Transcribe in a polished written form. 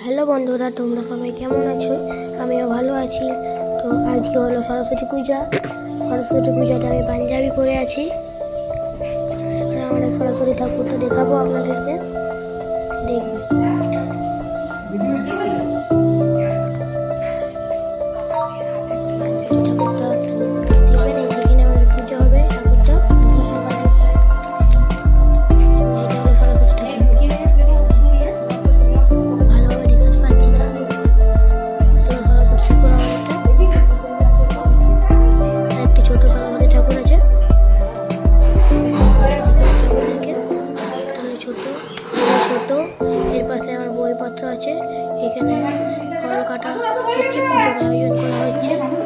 Hello বন্ধুরা, তোমরা সবাই কেমন আছো? আমিও ভালো আছি। তো আজকে হলো সরস্বতী পূজা। সরস্বতী পূজাটা আমি পাঞ্জাবি পরে আছি। আমরা সরস্বতী ঠাকুরটা দেখাবো আপনাদেরকে, দেখবে। এর পাশে আমার বইপত্র আছে। এখানে ফল কাটা হচ্ছে, পুজোর আয়োজন করা হচ্ছে।